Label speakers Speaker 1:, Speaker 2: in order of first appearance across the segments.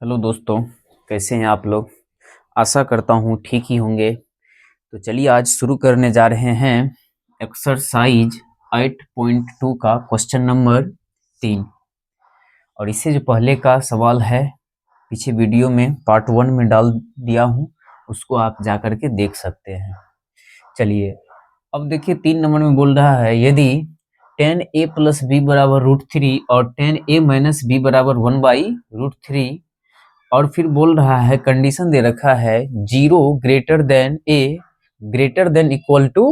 Speaker 1: Hello दोस्तों, कैसे हैं आप लोग। आशा करता हूँ ठीक ही होंगे। तो चलिए आज शुरू करने जा रहे हैं एक्सरसाइज 8.2 का क्वेश्चन नंबर 3। और इससे जो पहले का सवाल है पीछे वीडियो में पार्ट 1 में डाल दिया हूँ, उसको आप जा करके देख सकते हैं। चलिए अब देखिए 3 नंबर में बोल रहा है यदि tan a प्लस बी बराबर √3 और tan a माइनस बी बराबर 1/√3 और फिर बोल रहा है कंडीशन दे रखा है 0 greater than a greater than equal to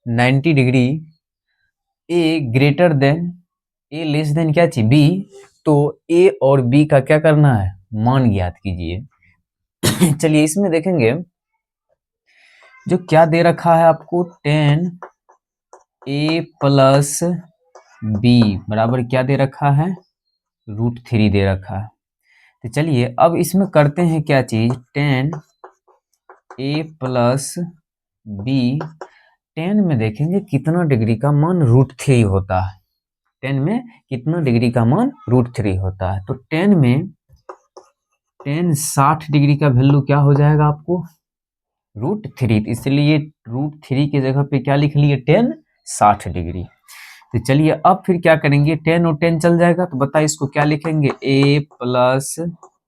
Speaker 1: 90 degree, a greater than a less than क्या चाहिए b। तो a और b का क्या करना है, मान ज्ञात कीजिए। चलिए इसमें देखेंगे जो क्या दे रखा है आपको, tan a प्लस b बराबर क्या दे रखा है, √3 दे रखा है। तो चलिए अब इसमें करते हैं क्या चीज, tan a प्लस b 10 में देखेंगे कितना डिग्री का मान √3 होता है। 10 में कितना डिग्री का मान √3 होता है। तो 10 में 60 डिग्री का वैल्यू क्या हो जाएगा आपको, √3। इसलिए √3 की जगह पे क्या लिख लिए, 60 डिग्री। तो चलिए अब फिर क्या करेंगे, 10 और 10 चल जाएगा तो बताइए इसको क्या लिखेंगे, a प्लस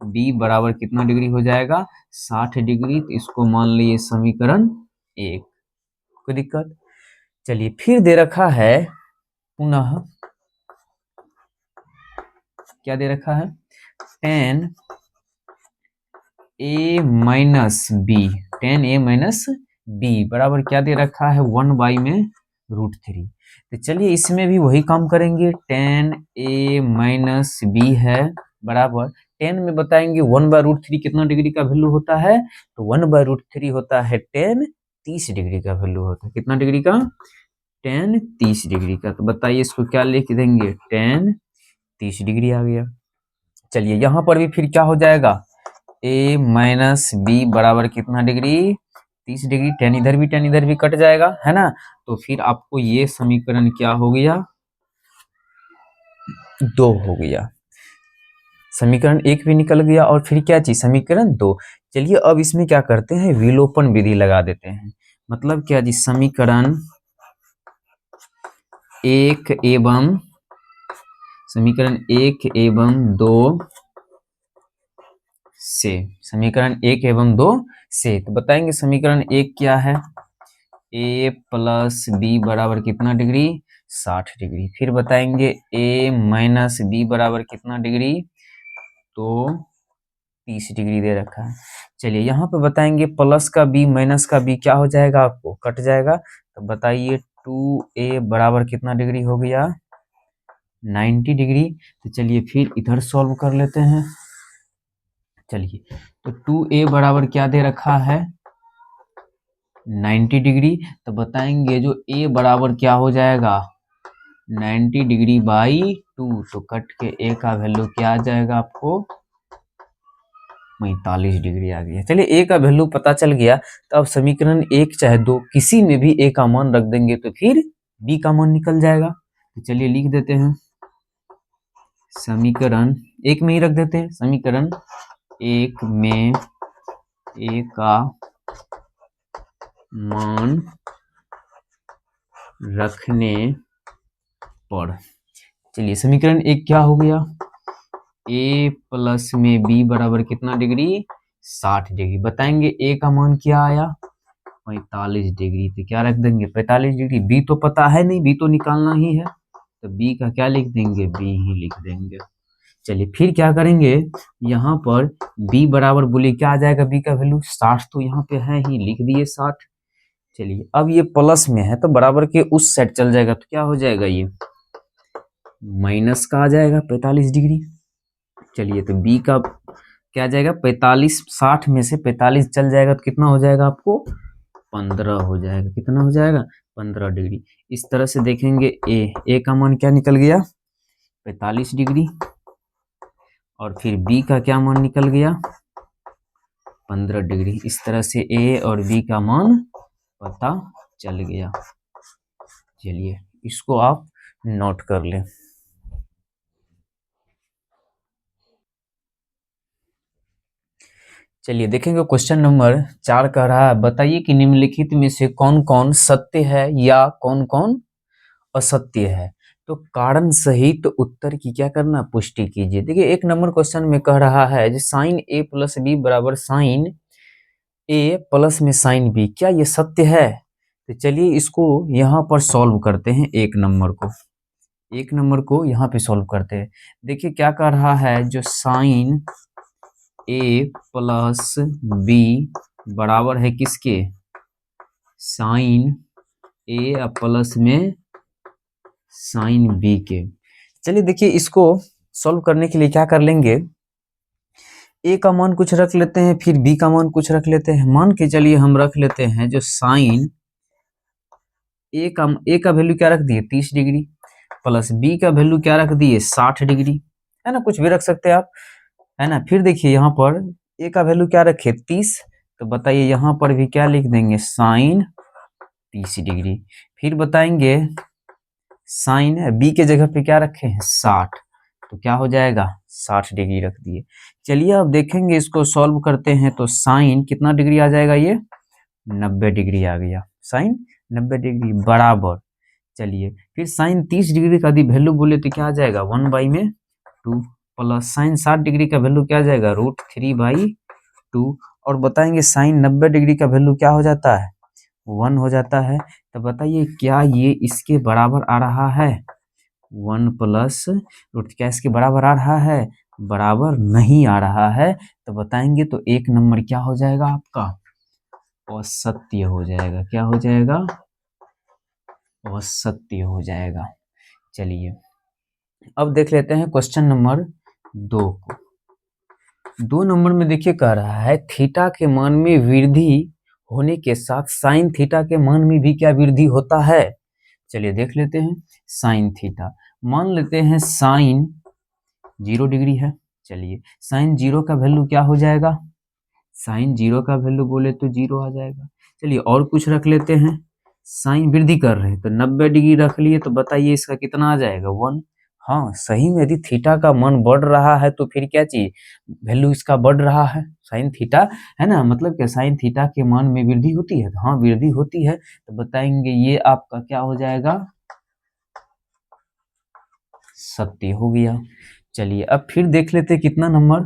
Speaker 1: बी बराबर कितना डिग्री हो जाएगा, 60 डिग्री। तो इसको मान लिए समीकरण 1। कोई दिक्कत। चलिए फिर दे रखा है पुनः क्या दे रखा है, tan a minus B, tan a minus B बराबर क्या दे रखा है, 1 में √3। तो चलिए इसमें भी वही काम करेंगे, tan a माइनस बी है बराबर 10 में बताएंगे 1/√3 कितना डिग्री का वैल्यू होता है, तो 1/√3 होता है tan 30 डिग्री का वैल्यू होता है। कितना डिग्री का, tan 30 डिग्री का। तो बताइए इसको क्या लिख देंगे, tan 30 डिग्री आ गया। चलिए यहाँ पर भी फिर क्या हो जाएगा, a माइनस बी बराबर कितना डिग्री, 30 डिग्री। tan इधर भी कट जाएगा है ना। तो फिर आपको ये समीकरण क्या हो गया, 2 हो गया। समीकरण 1 भी निकल गया और फिर क्या चीज, समीकरण 2। चलिए अब इसमें क्या करते हैं, विलोपन विधि लगा देते हैं। मतलब क्या जी, समीकरण 1 एवं 2 से, समीकरण 1 एवं 2 से। तो बताएंगे समीकरण 1 क्या है, a प्लस बी बराबर कितना डिग्री, 60 डिग्री। फिर बताएंगे a माइनस बी बराबर कितना डिग्री, तो 30 डिग्री दे रखा है। चलिए यहाँ पे बताएंगे प्लस का b माइनस का b क्या हो जाएगा, आपको कट जाएगा। तो बताइए 2a बराबर कितना डिग्री हो गया, 90 डिग्री। तो चलिए फिर इधर सॉल्व कर लेते हैं। चलिए तो 2a बराबर क्या दे रखा है, 90 डिग्री। तो बताएंगे जो a बराबर क्या हो जाएगा, 90 डिग्री बाई 2। तो कट के a का वैल्यू क्या आ जाएगा आपको, 45 डिग्री आ गया। चलिए a का वैल्यू पता चल गया। तो अब समीकरण 1 चाहे 2 किसी में भी a का मान रख देंगे तो फिर b का मान निकल जाएगा। तो चलिए लिख देते हैं, समीकरण 1 में ही रख देते हैं। समीकरण 1 में a का मान रखने पर, चलिए समीकरण 1 क्या हो गया, a प्लस में b बराबर कितना डिग्री, 60 डिग्री। बताएंगे a का मान क्या आया, 45 डिग्री। तो क्या रख देंगे, 45 डिग्री। b तो पता है नहीं, b तो निकालना ही है, तो b का क्या लिख देंगे, b ही लिख देंगे। चलिए फिर क्या करेंगे, यहाँ पर b बराबर बोले क्या आ जाएगा, b का वैल्यू 60 तो यहाँ पे है ही, लिख दिए 60। चलिए अब ये प्लस में है तो बराबर के उस साइड चल जाएगा, तो क्या हो जाएगा, ये माइनस का आ जाएगा 45 डिग्री। चलिए तो b का क्या आ जाएगा, 45, 60 में से 45 चल जाएगा तो कितना हो जाएगा आपको, 15 हो जाएगा। कितना हो जाएगा, 15 डिग्री। इस तरह से देखेंगे a का मान क्या निकल गया, 45 डिग्री। और फिर b का क्या मान निकल गया, 15 डिग्री। इस तरह से a और b का मान पता चल गया। चलिए इसको आप नोट कर लें। चलिए देखेंगे क्वेश्चन नंबर 4 कह रहा है बताइए कि निम्नलिखित में से कौन कौन सत्य है या कौन कौन असत्य है। तो कारण सहित तो उत्तर की क्या करना, पुष्टि कीजिए। देखिए 1 नंबर क्वेश्चन में कह रहा है साइन ए प्लस बी बराबर साइन ए प्लस में साइन बी, क्या ये सत्य है? तो चलिए इसको यहाँ पर सॉल्व करते हैं। 1 नंबर को यहाँ पे सॉल्व करते हैं। देखिए क्या कह रहा है, जो साइन ए प्लस बी बराबर है किसके, साइन ए प्लस में साइन बी के। चलिए देखिए इसको सॉल्व करने के लिए क्या कर लेंगे, ए का मान कुछ रख लेते हैं, फिर बी का मान कुछ रख लेते हैं। मान के चलिए हम रख लेते हैं जो साइन ए का वैल्यू क्या रख दिए 30 डिग्री, प्लस बी का वैल्यू क्या रख दिए 60 डिग्री, है ना, कुछ भी रख सकते हैं आप, है ना। फिर देखिए यहाँ पर ए का वैल्यू क्या रखे 30, तो बताइए यहाँ पर भी क्या लिख देंगे साइन 30 डिग्री। फिर बताएंगे साइन बी के जगह पे क्या रखे हैं 60, तो क्या हो जाएगा 60 डिग्री रख दिए। चलिए अब देखेंगे इसको सॉल्व करते हैं, तो साइन कितना डिग्री आ जाएगा, ये 90 डिग्री आ गया, साइन 90 डिग्री बराबर। चलिए फिर साइन 30 डिग्री का यदि वैल्यू बोले तो क्या आ जाएगा 1/2 प्लस साइन 60 डिग्री का वैल्यू क्या आ जाएगा √3/2। और बताएंगे साइन 90 डिग्री का वैल्यू क्या हो जाता है 1 हो जाता है। तो बताइए क्या ये इसके बराबर आ रहा है 1 प्लस रूट, क्या इसके बराबर आ रहा है, बराबर नहीं आ रहा है। तो बताएंगे तो 1 नंबर क्या हो जाएगा आपका, असत्य हो जाएगा। क्या हो जाएगा, असत्य हो जाएगा। चलिए अब देख लेते हैं क्वेश्चन नंबर 2 को। 2 नंबर में देखिए कह रहा है थीटा के मान में वृद्धि होने के साथ साइन थीटा के मान में भी क्या वृद्धि होता है। चलिए देख लेते हैं साइन थीटा, मान लेते हैं साइन 0 डिग्री है। चलिए साइन 0 का वैल्यू क्या हो जाएगा, साइन 0 का वैल्यू बोले तो 0 आ जाएगा। चलिए और कुछ रख लेते हैं, साइन वृद्धि कर रहे हैं तो 90 डिग्री रख लिए, तो बताइए इसका कितना आ जाएगा 1। हाँ सही में यदि थीटा का मान बढ़ रहा है तो फिर क्या चाहिए, वैल्यू इसका बढ़ रहा है साइन थीटा, है ना, मतलब क्या साइन थीटा के मान में वृद्धि होती है, हाँ वृद्धि होती है। तो बताएंगे ये आपका क्या हो जाएगा, सत्य हो गया। चलिए अब फिर देख लेते कितना number,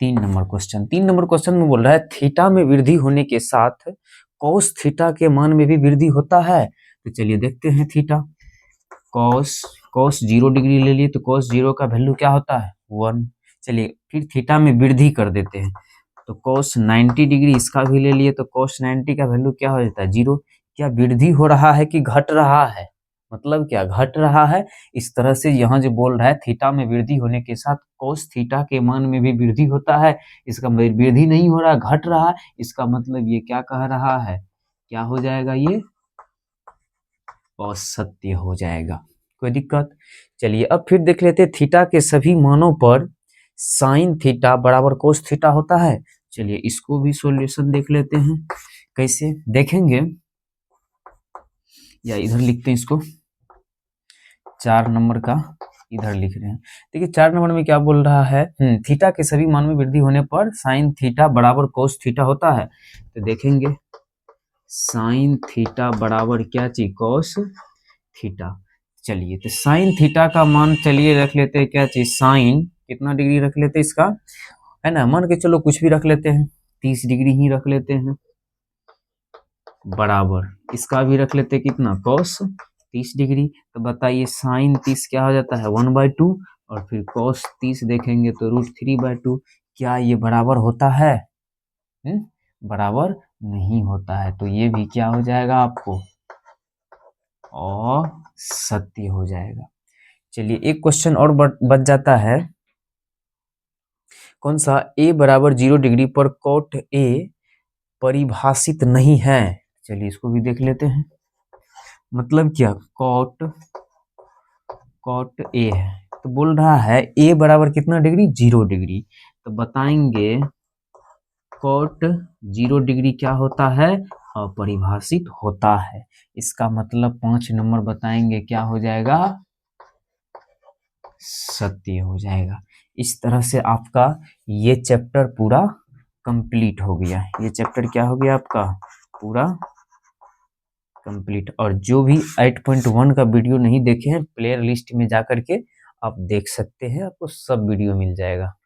Speaker 1: 3 number question. 3 number question में बोल रहा है थीटा में वृद्धि होने के साथ कॉस थीटा के मान में भी वृद्धि होता है। तो चलिए देखते हैं थीटा, कॉस 0 डिग्री ले लिए तो कॉस 0 का वैल्यू क्या होता है 1। चलिए फिर थीटा में वृद्धि कर देते हैं, तो कॉस 90 डिग्री इसका भी ले लिए तो कॉस 90 का वैल्यू क्या हो जाता है 0। क्या वृद्धि हो रहा है कि घट रहा है, मतलब क्या घट रहा है। इस तरह से यहाँ जो बोल रहा है थीटा में वृद्धि होने के साथ cos थीटा के मान में भी वृद्धि होता है, इसका वृद्धि नहीं हो रहा घट रहा है, इसका मतलब ये क्या कह रहा है, क्या हो जाएगा ये असत्य हो जाएगा। कोई दिक्कत। चलिए अब फिर देख लेते हैं थीटा के सभी मानों पर साइन थीटा बराबर cos थीटा होता है। चलिए इसको भी सॉल्यूशन देख लेते हैं, कैसे देखेंगे, या इधर लिखते हैं इसको, 4 नंबर का इधर लिख रहे हैं। देखिए 4 नंबर में क्या बोल रहा है, थीटा के सभी मान में वृद्धि होने पर साइन थीटा बराबर cos थीटा होता है। तो देखेंगे साइन थीटा बराबर क्या चीज cos थीटा। चलिए तो साइन थीटा का मान चलिए रख लेते हैं क्या चीज, साइन कितना डिग्री रख लेते हैं इसका, है ना, मान के चलो कुछ भी रख लेते हैं 30 डिग्री ही रख लेते हैं, बराबर इसका भी रख लेते हैं कितना cos 30 डिग्री। तो बताइए साइन 30 क्या हो जाता है 1/2 और फिर cos 30 देखेंगे तो √3/2। क्या ये बराबर होता है, बराबर नहीं होता है, तो ये भी क्या हो जाएगा आपको और सत्य हो जाएगा। चलिए एक क्वेश्चन और बच जाता है, कौन सा, a बराबर 0 डिग्री पर cot a परिभाषित नहीं है। चलिए इसको भी देख लेते हैं, मतलब क्या cot a है, तो बोल रहा है a बराबर कितना डिग्री 0 डिग्री, तो बताएंगे cot 0 डिग्री क्या होता है, अपरिभाषित होता है। इसका मतलब 5 नंबर बताएंगे क्या हो जाएगा सत्य हो जाएगा। इस तरह से आपका ये चैप्टर पूरा कंप्लीट हो गया। ये चैप्टर क्या हो गया आपका पूरा कंप्लीट। और जो भी 8.1 का वीडियो नहीं देखे हैं, प्लेयर लिस्ट में जा करके आप देख सकते हैं, आपको सब वीडियो मिल जाएगा।